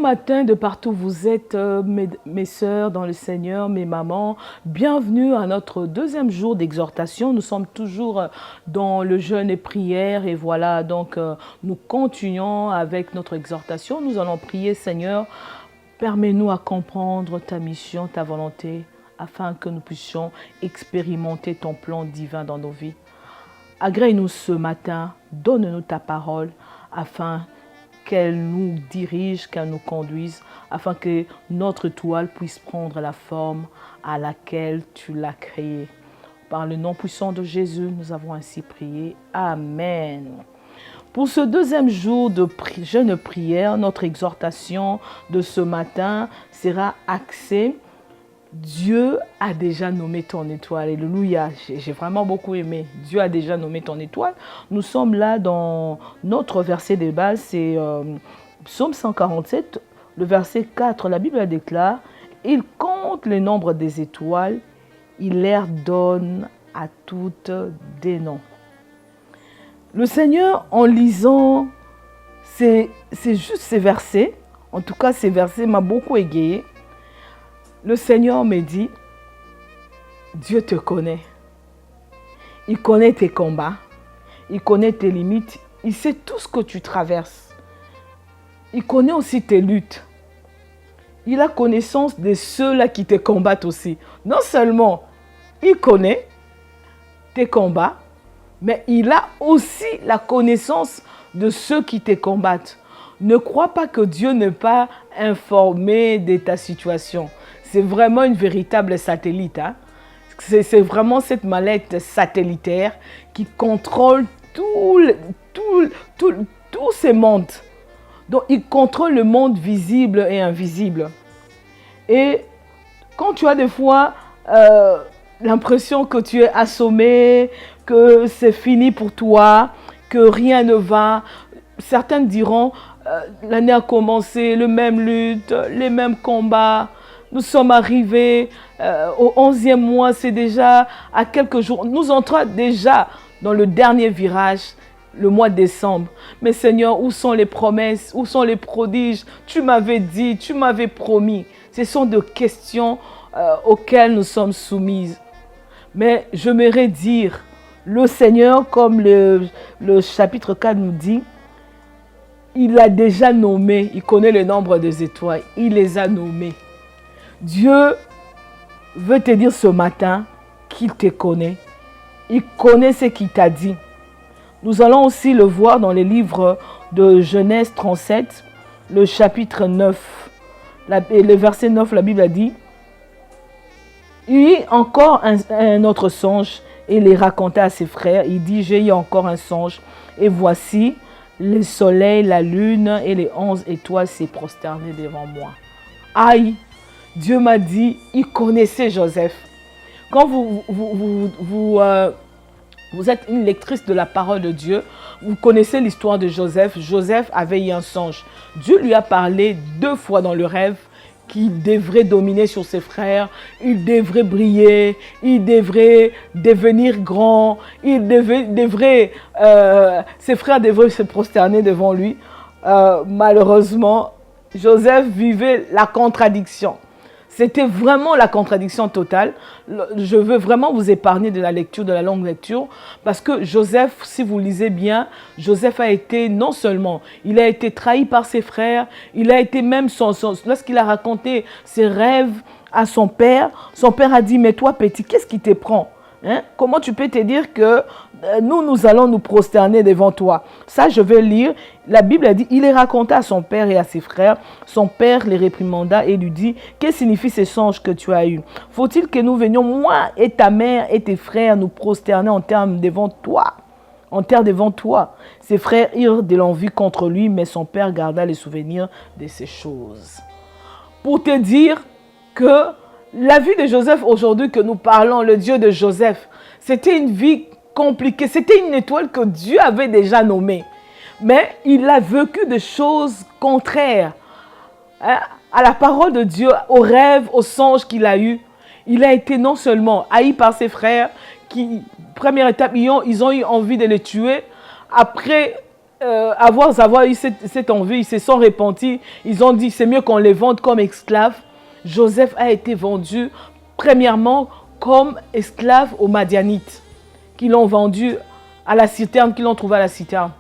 matin de partout où vous êtes, mes sœurs dans le Seigneur, mes mamans. Bienvenue à notre deuxième jour d'exhortation. Nous sommes toujours dans le jeûne et prière et voilà, donc nous continuons avec notre exhortation. Nous allons prier, Seigneur, permets-nous à comprendre ta mission, ta volonté, afin que nous puissions expérimenter ton plan divin dans nos vies. Agrée-nous ce matin, donne-nous ta parole, afin qu'elle nous dirige, qu'elle nous conduise, afin que notre toile puisse prendre la forme à laquelle tu l'as créée. Par le nom puissant de Jésus, nous avons ainsi prié. Amen. Pour ce deuxième jour de jeûne prière, notre exhortation de ce matin sera axée Dieu a déjà nommé ton étoile. Alléluia. J'ai vraiment beaucoup aimé. Dieu a déjà nommé ton étoile. Nous sommes là dans notre verset de base, c'est Psaume 147, le verset 4. La Bible déclare, il compte le nombre des étoiles, il leur donne à toutes des noms. Le Seigneur, en lisant juste ces versets, en tout cas ces versets m'a beaucoup égayé. Le Seigneur me dit, Dieu te connaît. Il connaît tes combats. Il connaît tes limites. Il sait tout ce que tu traverses. Il connaît aussi tes luttes. Il a connaissance de ceux-là qui te combattent aussi. Non seulement il connaît tes combats, mais il a aussi la connaissance de ceux qui te combattent. Ne crois pas que Dieu n'est pas informé de ta situation. C'est vraiment une véritable satellite. Hein? C'est vraiment cette mallette satellitaire qui contrôle tous ces mondes. Donc, il contrôle le monde visible et invisible. Et quand tu as des fois l'impression que tu es assommé, que c'est fini pour toi, que rien ne va, certains diront, l'année a commencé, les mêmes luttes, les mêmes combats. Nous sommes arrivés au 11e mois, c'est déjà à quelques jours. Nous entrons déjà dans le dernier virage, le mois de décembre. Mais Seigneur, où sont les promesses? Où sont les prodiges? Tu m'avais dit, tu m'avais promis. Ce sont des questions auxquelles nous sommes soumises. Mais j'aimerais dire, le Seigneur, comme le chapitre 4 nous dit, il a déjà nommé, il connaît le nombre des étoiles, il les a nommées. Dieu veut te dire ce matin qu'il te connaît. Il connaît ce qu'il t'a dit. Nous allons aussi le voir dans les livres de Genèse 37, le chapitre 9. Le verset 9, la Bible a dit, il y a encore un autre songe, et il les raconta à ses frères. Il dit, j'ai eu encore un songe, et voici, le soleil, la lune et les 11 étoiles s'est prosterné devant moi. Aïe! Dieu m'a dit, il connaissait Joseph. Quand vous êtes une lectrice de la parole de Dieu, vous connaissez l'histoire de Joseph. Joseph avait eu un songe. Dieu lui a parlé 2 fois dans le rêve qu'il devrait dominer sur ses frères, il devrait briller, il devrait devenir grand, ses frères devraient se prosterner devant lui. Malheureusement, Joseph vivait la contradiction. C'était vraiment la contradiction totale. Je veux vraiment vous épargner de la lecture, de la longue lecture, parce que Joseph, si vous lisez bien, Joseph a été non seulement, il a été trahi par ses frères, il a été même, lorsqu'il a raconté ses rêves à son père a dit, mais toi petit, qu'est-ce qui te prend? Hein? Comment tu peux te dire que nous allons nous prosterner devant toi? Ça, je vais lire. La Bible a dit, il les raconta à son père et à ses frères. Son père les réprimanda et lui dit, que signifie ce songe que tu as eu? Faut-il que nous venions, moi et ta mère et tes frères, nous prosterner en terre devant toi? Ses frères eurent de l'envie contre lui, mais son père garda les souvenirs de ces choses. Pour te dire que la vie de Joseph aujourd'hui que nous parlons, le Dieu de Joseph, c'était une vie compliquée. C'était une étoile que Dieu avait déjà nommée. Mais il a vécu des choses contraires à la parole de Dieu, aux rêves, aux songes qu'il a eus. Il a été non seulement haï par ses frères, qui, première étape, ils ont eu envie de le tuer. Après, avoir eu cette envie, ils se sont repentis. Ils ont dit, c'est mieux qu'on les vende comme esclaves. Joseph a été vendu, premièrement, comme esclave aux Madianites, qui l'ont vendu à la citerne, qui l'ont trouvé à la citerne.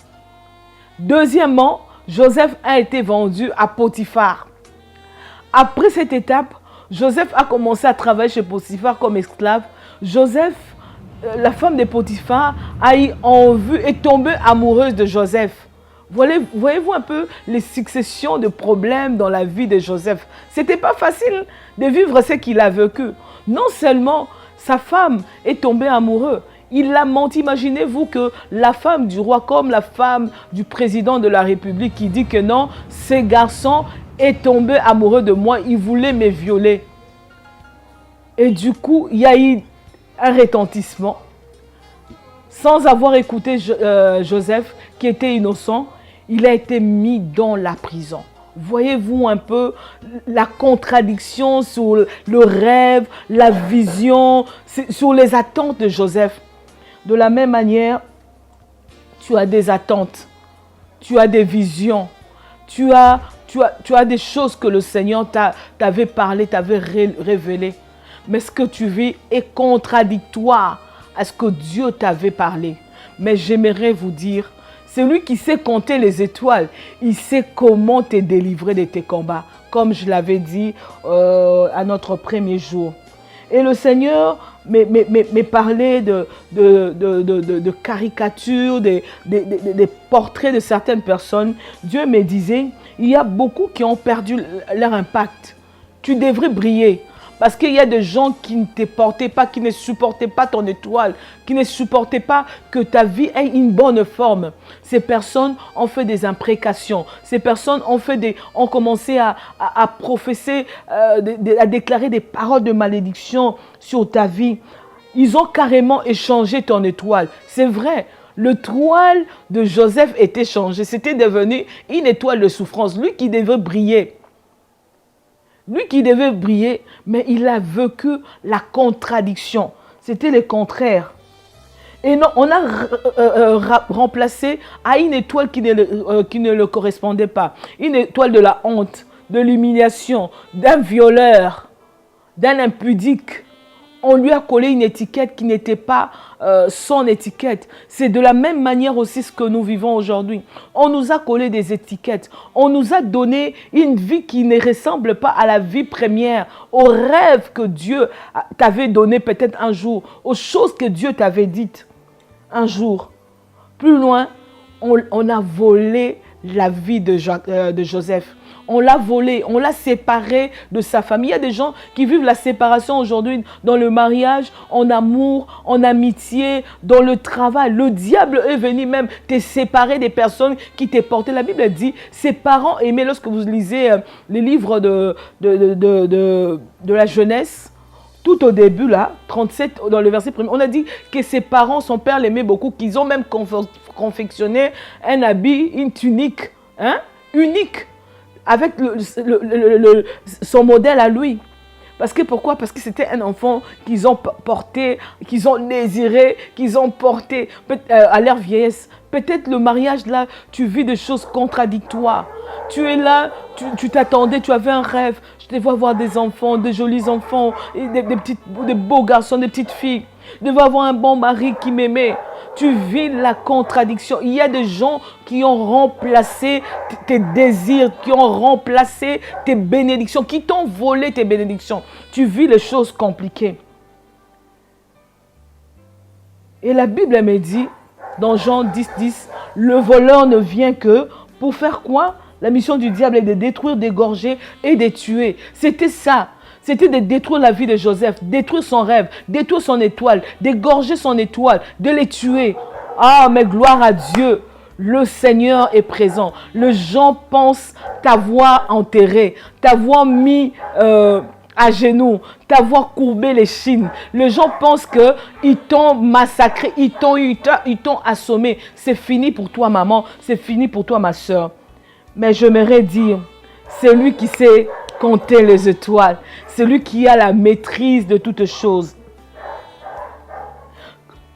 Deuxièmement, Joseph a été vendu à Potiphar. Après cette étape, Joseph a commencé à travailler chez Potiphar comme esclave. Joseph, la femme de Potiphar, a eu envie et tombé amoureuse de Joseph. Voyez-vous un peu les successions de problèmes dans la vie de Joseph. Ce n'était pas facile de vivre ce qu'il a vécu. Non seulement sa femme est tombée amoureuse, il l'a menti. Imaginez-vous que la femme du roi, comme la femme du président de la République, qui dit que non, ce garçon est tombé amoureux de moi, il voulait me violer. Et du coup, il y a eu un retentissement. Sans avoir écouté Joseph, qui était innocent, il a été mis dans la prison. Voyez-vous un peu la contradiction sur le rêve, la vision, sur les attentes de Joseph. De la même manière, tu as des attentes, tu as des visions, tu as des choses que le Seigneur t'avait parlé, t'avait révélé. Mais ce que tu vis est contradictoire à ce que Dieu t'avait parlé. Mais j'aimerais vous dire, celui qui sait compter les étoiles, il sait comment te délivrer de tes combats, comme je l'avais dit à notre premier jour. Et le Seigneur me parlait de caricatures, des portraits de certaines personnes. Dieu me disait, il y a beaucoup qui ont perdu leur impact. Tu devrais briller. Parce qu'il y a des gens qui ne te portaient pas, qui ne supportaient pas ton étoile, qui ne supportaient pas que ta vie ait une bonne forme. Ces personnes ont fait des imprécations. Ces personnes ont commencé à professer, à déclarer des paroles de malédiction sur ta vie. Ils ont carrément échangé ton étoile. C'est vrai. L'étoile de Joseph était changée. C'était devenu une étoile de souffrance. Lui qui devait briller. Lui qui devait briller, mais il a vécu la contradiction. C'était le contraire. Et non, on a remplacé à une étoile qui ne le correspondait pas. Une étoile de la honte, de l'humiliation, d'un violeur, d'un impudique. On lui a collé une étiquette qui n'était pas son étiquette. C'est de la même manière aussi ce que nous vivons aujourd'hui. On nous a collé des étiquettes. On nous a donné une vie qui ne ressemble pas à la vie première, aux rêves que Dieu t'avait donné peut-être un jour, aux choses que Dieu t'avait dites un jour. Plus loin, on a volé la vie de Joseph. On l'a volé, on l'a séparé de sa famille. Il y a des gens qui vivent la séparation aujourd'hui dans le mariage, en amour, en amitié, dans le travail. Le diable est venu même te séparer des personnes qui t'ont porté. La Bible dit, ses parents aimaient, lorsque vous lisez les livres de la jeunesse, tout au début, là, 37, dans le verset premier, on a dit que ses parents, son père l'aimait beaucoup, qu'ils ont même confectionné un habit, une tunique, unique, avec son modèle à lui. Parce que pourquoi? Parce que c'était un enfant qu'ils ont porté, qu'ils ont désiré, qu'ils ont porté à leur vieillesse. Peut-être le mariage là, tu vis des choses contradictoires. Tu es là, tu t'attendais, tu avais un rêve. Je te vois avoir des enfants, des jolis enfants, des beaux garçons, des petites filles. Je devais avoir un bon mari qui m'aimait. Tu vis la contradiction. Il y a des gens qui ont remplacé tes désirs, qui ont remplacé tes bénédictions, qui t'ont volé tes bénédictions. Tu vis les choses compliquées. Et la Bible me dit, dans Jean 10, le voleur ne vient que pour faire quoi? La mission du diable est de détruire, d'égorger et de tuer. C'était ça. C'était de détruire la vie de Joseph, détruire son rêve, détruire son étoile, d'égorger son étoile, de les tuer. Ah, mais gloire à Dieu, le Seigneur est présent. Les gens pensent t'avoir enterré, t'avoir mis à genoux, t'avoir courbé les chines. Les gens pensent qu'ils t'ont massacré, ils t'ont assommé. C'est fini pour toi, maman, c'est fini pour toi, ma soeur. Mais j'aimerais dire, c'est lui qui sait compter les étoiles. C'est lui qui a la maîtrise de toutes choses.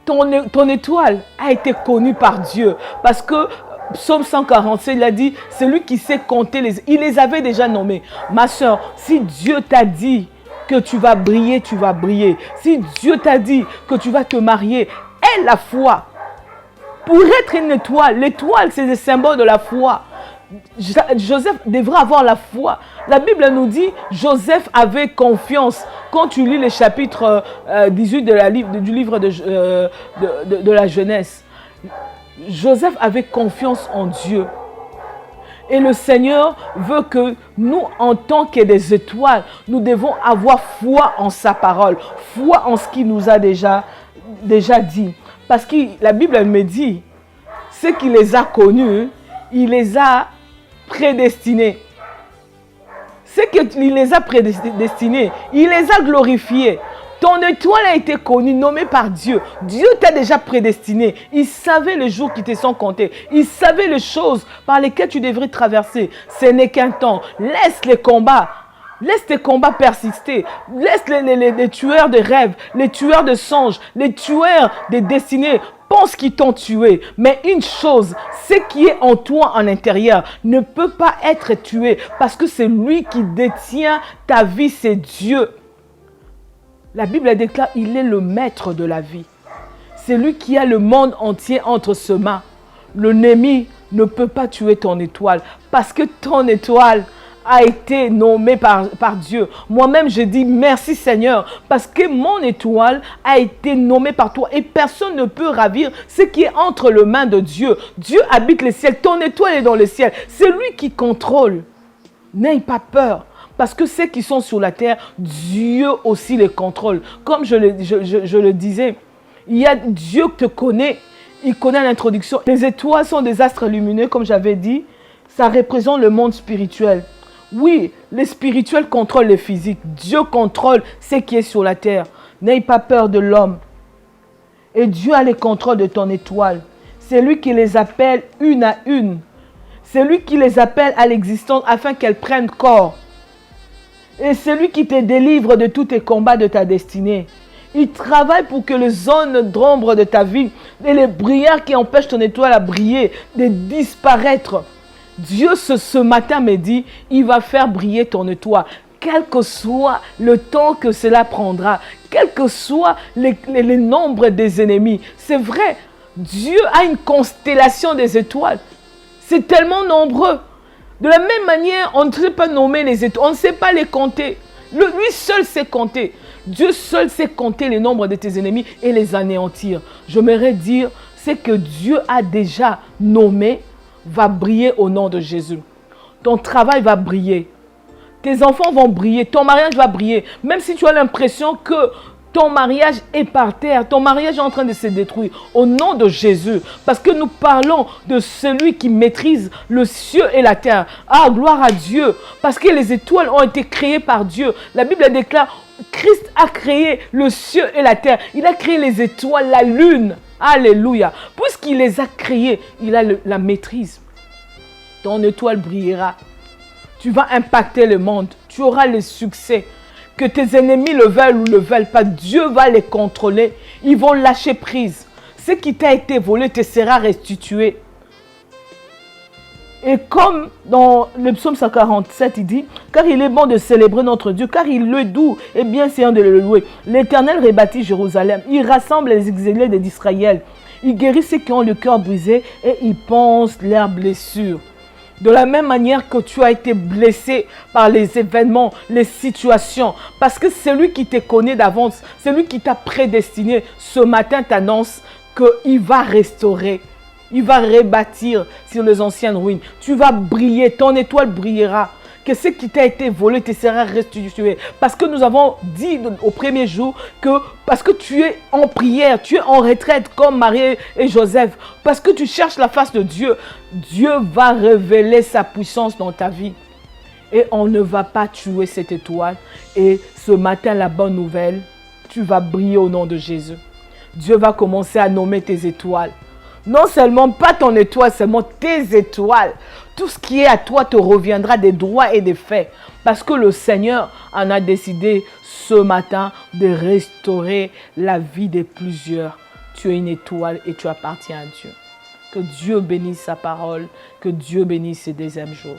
Ton étoile a été connue par Dieu. Parce que Psaume 147, il a dit, c'est lui qui sait compter il les avait déjà nommés. Ma soeur, si Dieu t'a dit que tu vas briller, tu vas briller. Si Dieu t'a dit que tu vas te marier, aie la foi. Pour être une étoile, l'étoile c'est le symbole de la foi. Joseph devrait avoir la foi. La Bible nous dit, Joseph avait confiance. Quand tu lis le chapitre 18 du livre de la Genèse, Joseph avait confiance en Dieu. Et le Seigneur veut que nous, en tant que des étoiles, nous devons avoir foi en sa parole, foi en ce qu'il nous a déjà dit. Parce que la Bible me dit, ceux qui les a connus, il les a prédestinés. Ceux qu'il les a prédestinés, il les a glorifiés. Ton étoile a été connue, nommée par Dieu. Dieu t'a déjà prédestiné. Il savait les jours qui te sont comptés. Il savait les choses par lesquelles tu devrais traverser. Ce n'est qu'un temps. Laisse les combats. Laisse tes combats persister. Laisse les tueurs de rêves, les tueurs de songes, les tueurs de destinées. Pense qu'ils t'ont tué. Mais une chose, ce qui est en toi en intérieur ne peut pas être tué parce que c'est lui qui détient ta vie, c'est Dieu. La Bible déclare, il est le maître de la vie. C'est lui qui a le monde entier entre ses mains. L'ennemi ne peut pas tuer ton étoile parce que ton étoile a été nommée par Dieu. Moi-même, je dis merci Seigneur parce que mon étoile a été nommée par toi et personne ne peut ravir ce qui est entre les mains de Dieu. Dieu habite le ciel, ton étoile est dans le ciel. C'est lui qui contrôle. N'aie pas peur. Parce que ceux qui sont sur la terre, Dieu aussi les contrôle. Comme je le disais, il y a Dieu qui te connaît. Il connaît l'introduction. Les étoiles sont des astres lumineux, comme j'avais dit. Ça représente le monde spirituel. Oui, les spirituels contrôlent les physiques. Dieu contrôle ce qui est sur la terre. N'aie pas peur de l'homme. Et Dieu a le contrôle de ton étoile. C'est lui qui les appelle une à une. C'est lui qui les appelle à l'existence afin qu'elles prennent corps. Et c'est lui qui te délivre de tous tes combats de ta destinée. Il travaille pour que les zones d'ombre de ta vie et les brouillards qui empêchent ton étoile à briller, de disparaître. Dieu ce matin me dit, il va faire briller ton étoile. Quel que soit le temps que cela prendra, quel que soit les nombres des ennemis. C'est vrai, Dieu a une constellation des étoiles. C'est tellement nombreux. De la même manière, on ne sait pas nommer les étoiles, on ne sait pas les compter. Lui seul sait compter. Dieu seul sait compter les nombres de tes ennemis et les anéantir. J'aimerais dire, c'est que Dieu a déjà nommé, va briller au nom de Jésus. Ton travail va briller. Tes enfants vont briller. Ton mariage va briller. Même si tu as l'impression que ton mariage est par terre. Ton mariage est en train de se détruire. Au nom de Jésus. Parce que nous parlons de celui qui maîtrise le ciel et la terre. Ah, gloire à Dieu. Parce que les étoiles ont été créées par Dieu. La Bible déclare, Christ a créé le ciel et la terre. Il a créé les étoiles, la lune. Alléluia. Puisqu'il les a créées, il a la maîtrise. Ton étoile brillera. Tu vas impacter le monde. Tu auras le succès. Que tes ennemis le veulent ou ne le veulent pas, Dieu va les contrôler. Ils vont lâcher prise. Ce qui t'a été volé te sera restitué. Et comme dans le psaume 147, il dit, car il est bon de célébrer notre Dieu, car il est doux et bien séant de le louer. L'Éternel rebâtit Jérusalem. Il rassemble les exilés d'Israël. Il guérit ceux qui ont le cœur brisé et il pense leurs blessures. De la même manière que tu as été blessé par les événements, les situations, parce que celui qui te connaît d'avance, celui qui t'a prédestiné, ce matin t'annonce qu'il va restaurer, il va rebâtir sur les anciennes ruines. Tu vas briller, ton étoile brillera. Que ce qui t'a été volé te sera restitué. Parce que nous avons dit au premier jour que parce que tu es en prière, tu es en retraite comme Marie et Joseph, parce que tu cherches la face de Dieu, Dieu va révéler sa puissance dans ta vie. Et on ne va pas tuer cette étoile. Et ce matin, la bonne nouvelle, tu vas briller au nom de Jésus. Dieu va commencer à nommer tes étoiles. Non seulement pas ton étoile, seulement tes étoiles. Tout ce qui est à toi te reviendra des droits et des faits. Parce que le Seigneur en a décidé ce matin de restaurer la vie de plusieurs. Tu es une étoile et tu appartiens à Dieu. Que Dieu bénisse sa parole, que Dieu bénisse ce deuxième jour.